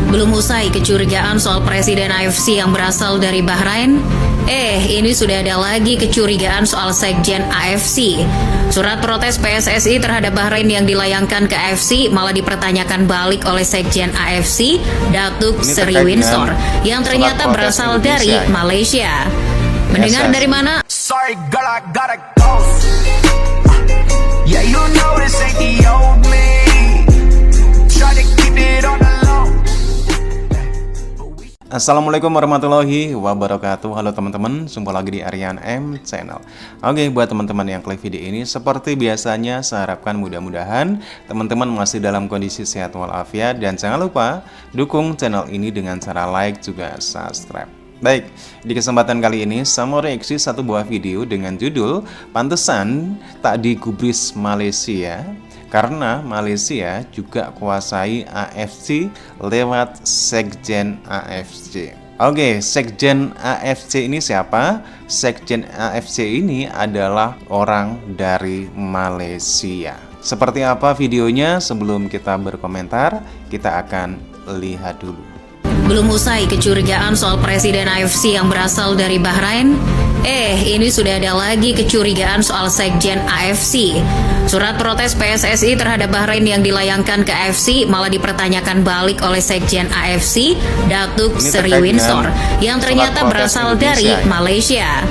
Belum usai kecurigaan soal presiden AFC yang berasal dari Bahrain, ini sudah ada lagi kecurigaan soal sekjen AFC. Surat protes PSSI terhadap Bahrain yang dilayangkan ke AFC malah dipertanyakan balik oleh sekjen AFC, Datuk Seri Winsor, yang ternyata berasal dari Malaysia. Mendengar dari mana? Sorry girl, I gotta go. Yeah, you know this ain't the old me. Try to keep it on the low. Assalamualaikum warahmatullahi wabarakatuh. Halo teman-teman, jumpa lagi di Aryan M Channel. Oke, buat teman-teman yang klik video ini, seperti biasanya saya harapkan mudah-mudahan teman-teman masih dalam kondisi sehat walafiat. Dan jangan lupa dukung channel ini dengan cara like juga subscribe. Baik, di kesempatan kali ini saya mau reaksi satu buah video dengan judul "Pantesan tak digubris Malaysia karena Malaysia juga kuasai AFC lewat sekjen AFC." Oke, sekjen AFC ini siapa? Sekjen AFC ini adalah orang dari Malaysia. Seperti apa videonya? Sebelum kita berkomentar, kita akan lihat dulu. Belum usai kecurigaan soal presiden AFC yang berasal dari Bahrain, ini sudah ada lagi kecurigaan soal sekjen AFC. Surat protes PSSI terhadap Bahrain yang dilayangkan ke AFC malah dipertanyakan balik oleh sekjen AFC, Datuk Seri Winsor, yang ternyata berasal dari Malaysia.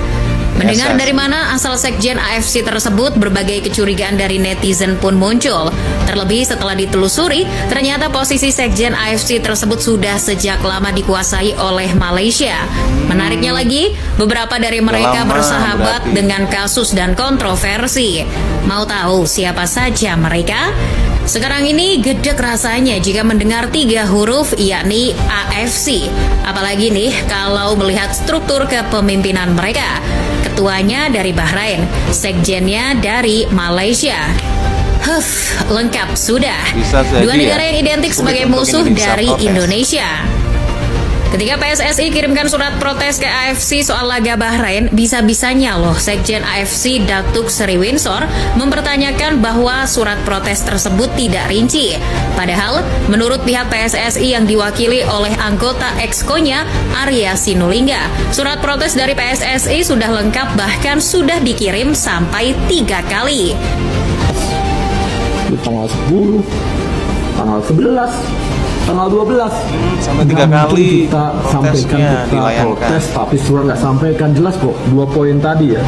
Mendengar dari mana asal sekjen AFC tersebut, berbagai kecurigaan dari netizen pun muncul. Terlebih setelah ditelusuri, ternyata posisi sekjen AFC tersebut sudah sejak lama dikuasai oleh Malaysia. Menariknya lagi, beberapa dari mereka bersahabat dengan kasus dan kontroversi. Mau tahu siapa saja mereka? Sekarang ini gedek rasanya jika mendengar 3 huruf yakni AFC. Apalagi nih kalau melihat struktur kepemimpinan mereka. Ketuanya dari Bahrain, sekjennya dari Malaysia. Lengkap sudah. Dua negara yang identik sebagai musuh dari Indonesia. Ketika PSSI kirimkan surat protes ke AFC soal laga Bahrain, bisa-bisanya loh sekjen AFC Datuk Seri Winsor mempertanyakan bahwa surat protes tersebut tidak rinci. Padahal, menurut pihak PSSI yang diwakili oleh anggota Exco-nya Arya Sinulinga, surat protes dari PSSI sudah lengkap, bahkan sudah dikirim sampai 3 kali. Tanggal 10, tanggal 11, tanggal 12 sampai 3 kali kita sampaikan, kita protes, tapi surat nggak sampaikan. Jelas kok 2 poin tadi ya.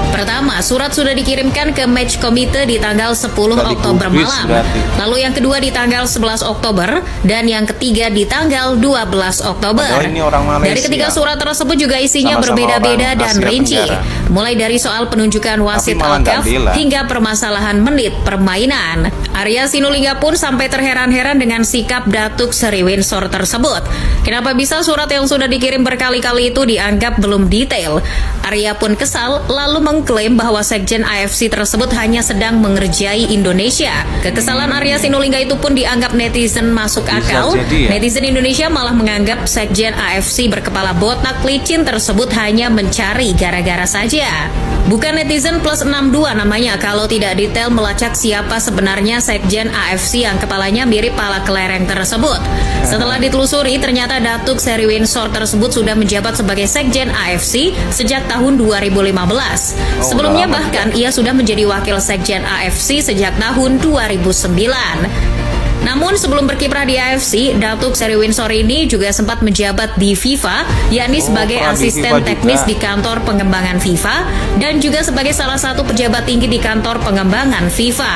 Pertama, surat sudah dikirimkan ke Match Committee di tanggal 10 Oktober malam. Lalu yang kedua di tanggal 11 Oktober dan yang ketiga di tanggal 12 Oktober. Dari ketiga surat tersebut juga isinya berbeda-beda dan rinci. Mulai dari soal penunjukan wasit Al-Kaf hingga permasalahan menit permainan. Arya Sinulinga pun sampai terheran-heran dengan sikap Datuk Seri Winsor tersebut. Kenapa bisa surat yang sudah dikirim berkali-kali itu dianggap belum detail? Arya pun kesal lalu mengklaim bahwa sekjen AFC tersebut hanya sedang mengerjai Indonesia. Kekesalan Arya Sinulinga itu pun dianggap netizen masuk akal. Netizen Indonesia malah menganggap sekjen AFC berkepala botak licin tersebut hanya mencari gara-gara saja. Bukan netizen plus 62 namanya kalau tidak detail melacak siapa sebenarnya sekjen AFC yang kepalanya mirip pala kelereng tersebut. Setelah ditelusuri, ternyata Datuk Seri Winsor tersebut sudah menjabat sebagai sekjen AFC sejak tahun 2015. Sebelumnya bahkan ia sudah menjadi wakil sekjen AFC sejak tahun 2009. Namun sebelum berkiprah di AFC, Datuk Seri Winsor ini juga sempat menjabat di FIFA, yakni sebagai asisten teknis di kantor pengembangan FIFA dan juga sebagai salah satu pejabat tinggi di kantor pengembangan FIFA.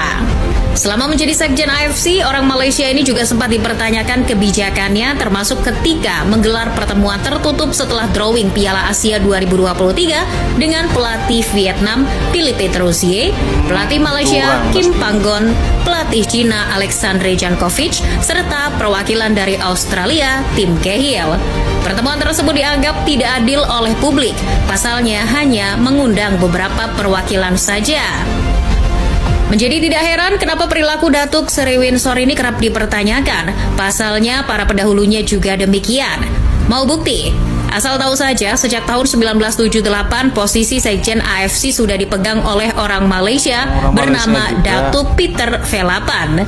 Selama menjadi sekjen AFC, orang Malaysia ini juga sempat dipertanyakan kebijakannya, termasuk ketika menggelar pertemuan tertutup setelah drawing Piala Asia 2023 dengan pelatih Vietnam Philippe Troussier, pelatih Malaysia Kim Panggon, pelatih Cina Alexandre Jankovic, serta perwakilan dari Australia Tim Cahill. Pertemuan tersebut dianggap tidak adil oleh publik, pasalnya hanya mengundang beberapa perwakilan saja. Menjadi tidak heran kenapa perilaku Datuk Seri Winsor ini kerap dipertanyakan. Pasalnya para pendahulunya juga demikian. Mau bukti? Asal tahu saja, sejak tahun 1978 posisi Sekjen AFC sudah dipegang oleh orang Malaysia bernama Datuk Peter Velapan.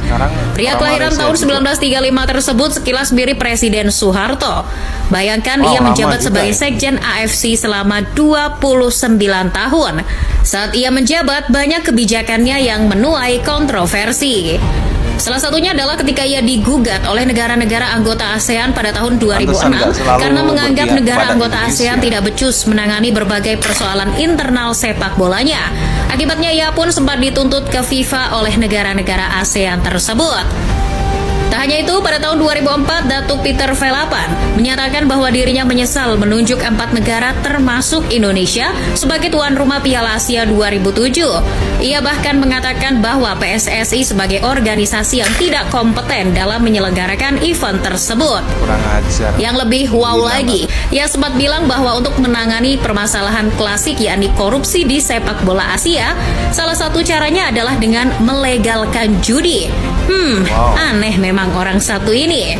Pria kelahiran tahun 1935 tersebut sekilas mirip Presiden Soeharto. Bayangkan ia menjabat sebagai Sekjen AFC selama 29 tahun. Saat ia menjabat, banyak kebijakannya yang menuai kontroversi. Salah satunya adalah ketika ia digugat oleh negara-negara anggota ASEAN pada tahun 2006 karena menganggap negara anggota ASEAN tidak becus menangani berbagai persoalan internal sepak bolanya. Akibatnya ia pun sempat dituntut ke FIFA oleh negara-negara ASEAN tersebut. Tak hanya itu, pada tahun 2004, Datuk Peter Velapan menyatakan bahwa dirinya menyesal menunjuk 4 negara termasuk Indonesia sebagai tuan rumah Piala Asia 2007. Ia bahkan mengatakan bahwa PSSI sebagai organisasi yang tidak kompeten dalam menyelenggarakan event tersebut. Kurang ajar. Yang lebih wow lagi, ia sempat bilang bahwa untuk menangani permasalahan klasik yakni korupsi di sepak bola Asia, salah satu caranya adalah dengan melegalkan judi. Aneh memang orang satu ini.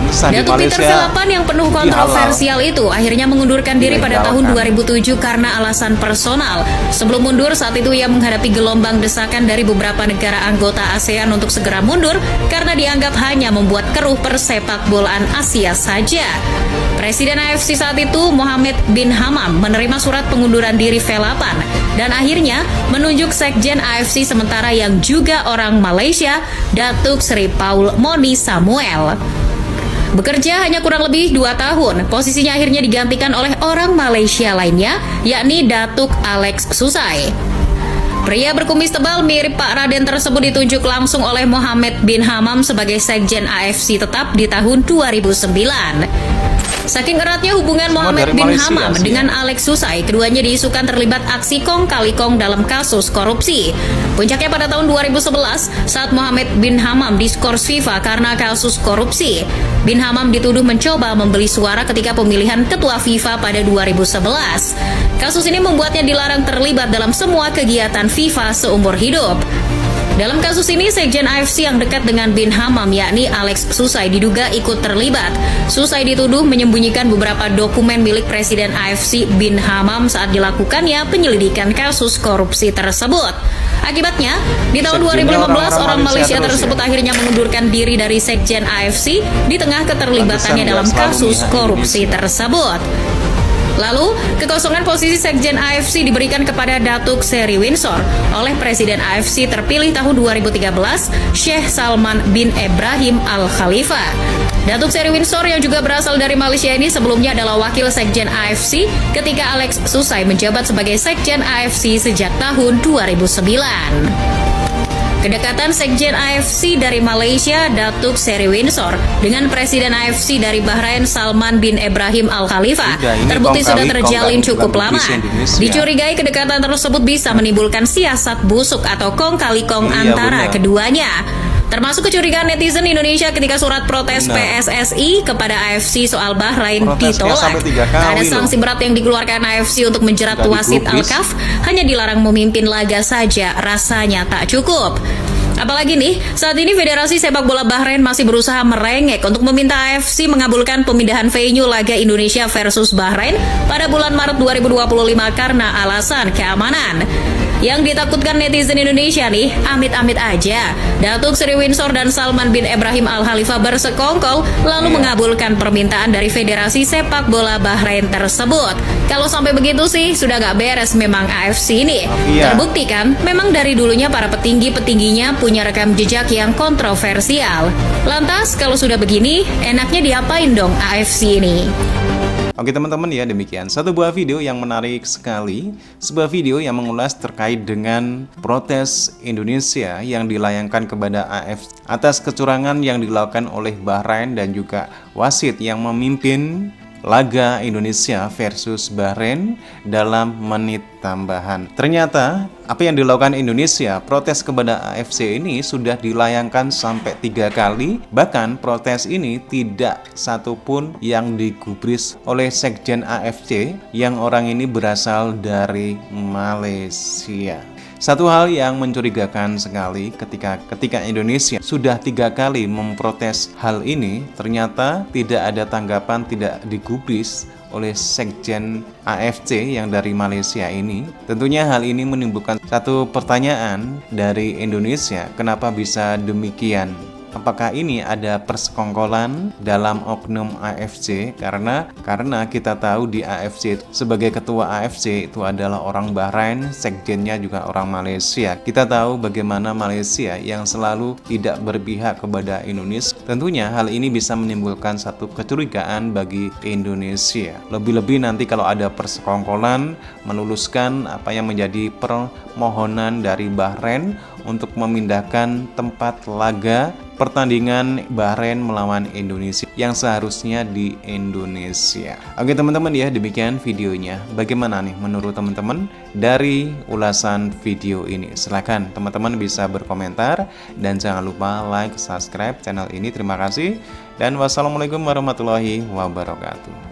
Datuk Peter Velapan yang penuh kontroversial itu akhirnya mengundurkan diri pada tahun 2007 karena alasan personal. Sebelum mundur, saat itu ia menghadapi gelombang desakan dari beberapa negara anggota ASEAN untuk segera mundur karena dianggap hanya membuat keruh persepak bolaan Asia saja. Presiden AFC saat itu, Mohammed bin Hamam, menerima surat pengunduran diri Velapan dan akhirnya menunjuk Sekjen AFC sementara yang juga orang Malaysia, Datuk Seri Paul Moni Samuel. Bekerja hanya kurang lebih 2 tahun, posisinya akhirnya digantikan oleh orang Malaysia lainnya, yakni Datuk Alex Susai. Pria berkumis tebal mirip Pak Raden tersebut ditunjuk langsung oleh Mohammed bin Hamam sebagai Sekjen AFC tetap di tahun 2009. Saking eratnya hubungan Mohammed bin Hamam dengan Alex Susai, keduanya diisukan terlibat aksi kong kali kong dalam kasus korupsi. Puncaknya pada tahun 2011 saat Mohammed bin Hamam diskors FIFA karena kasus korupsi. Bin Hamam dituduh mencoba membeli suara ketika pemilihan ketua FIFA pada 2011. Kasus ini membuatnya dilarang terlibat dalam semua kegiatan FIFA seumur hidup. Dalam kasus ini, Sekjen AFC yang dekat dengan bin Hamam yakni Alex Susai diduga ikut terlibat. Susai dituduh menyembunyikan beberapa dokumen milik Presiden AFC bin Hamam saat dilakukannya penyelidikan kasus korupsi tersebut. Akibatnya, di tahun 2015 orang Malaysia tersebut akhirnya mengundurkan diri dari Sekjen AFC di tengah keterlibatannya dalam kasus korupsi tersebut. Lalu, kekosongan posisi Sekjen AFC diberikan kepada Datuk Seri Windsor oleh Presiden AFC terpilih tahun 2013, Sheikh Salman bin Ibrahim Al Khalifa. Datuk Seri Windsor yang juga berasal dari Malaysia ini sebelumnya adalah wakil Sekjen AFC ketika Alex Susai menjabat sebagai Sekjen AFC sejak tahun 2009. Kedekatan Sekjen AFC dari Malaysia, Datuk Seri Windsor, dengan Presiden AFC dari Bahrain, Salman bin Ibrahim Al Khalifa, terbukti sudah terjalin cukup lama. Dicurigai kedekatan tersebut bisa menimbulkan siasat busuk atau kong kali kong antara keduanya. Termasuk kecurigaan netizen Indonesia ketika surat protes PSSI kepada AFC soal Bahrain ditolak. Tak ada sanksi berat yang dikeluarkan AFC untuk menjerat wasit Al-Kaf, hanya dilarang memimpin laga saja, rasanya tak cukup. Apalagi nih, saat ini Federasi Sepak Bola Bahrain masih berusaha merengek untuk meminta AFC mengabulkan pemindahan venue laga Indonesia versus Bahrain pada bulan Maret 2025 karena alasan keamanan. Yang ditakutkan netizen Indonesia nih, amit-amit aja Datuk Seri Windsor dan Salman bin Ibrahim Al Khalifa bersekongkol lalu mengabulkan permintaan dari Federasi Sepak Bola Bahrain tersebut. Kalau sampai begitu sih sudah gak beres memang AFC ini. Terbukti kan, memang dari dulunya para petinggi-petingginya punya rekam jejak yang kontroversial. Lantas kalau sudah begini, enaknya diapain dong AFC ini? Oke teman-teman ya, demikian satu buah video yang menarik sekali. Sebuah video yang mengulas terkait dengan protes Indonesia yang dilayangkan kepada AFC atas kecurangan yang dilakukan oleh Bahrain dan juga wasit yang memimpin laga Indonesia versus Bahrain dalam menit tambahan. Ternyata apa yang dilakukan Indonesia, protes kepada AFC ini sudah dilayangkan sampai 3 kali. Bahkan protes ini tidak satupun yang digubris oleh Sekjen AFC yang orang ini berasal dari Malaysia. Satu hal yang mencurigakan sekali ketika Indonesia sudah 3 kali memprotes hal ini, ternyata tidak ada tanggapan, tidak digubris oleh Sekjen AFC yang dari Malaysia ini. Tentunya hal ini menimbulkan satu pertanyaan dari Indonesia, kenapa bisa demikian? Apakah ini ada persekongkolan dalam oknum AFC? Karena kita tahu di AFC sebagai ketua AFC itu adalah orang Bahrain, sekjennya juga orang Malaysia. Kita tahu bagaimana Malaysia yang selalu tidak berpihak kepada Indonesia. Tentunya hal ini bisa menimbulkan satu kecurigaan bagi Indonesia. Lebih-lebih nanti kalau ada persekongkolan meluluskan apa yang menjadi permohonan dari Bahrain untuk memindahkan tempat laga pertandingan Bahrain melawan Indonesia yang seharusnya di Indonesia. Oke teman-teman ya, demikian videonya. Bagaimana nih menurut teman-teman dari ulasan video ini? Silahkan teman-teman bisa berkomentar dan jangan lupa like, subscribe channel ini. Terima kasih dan wassalamualaikum warahmatullahi wabarakatuh.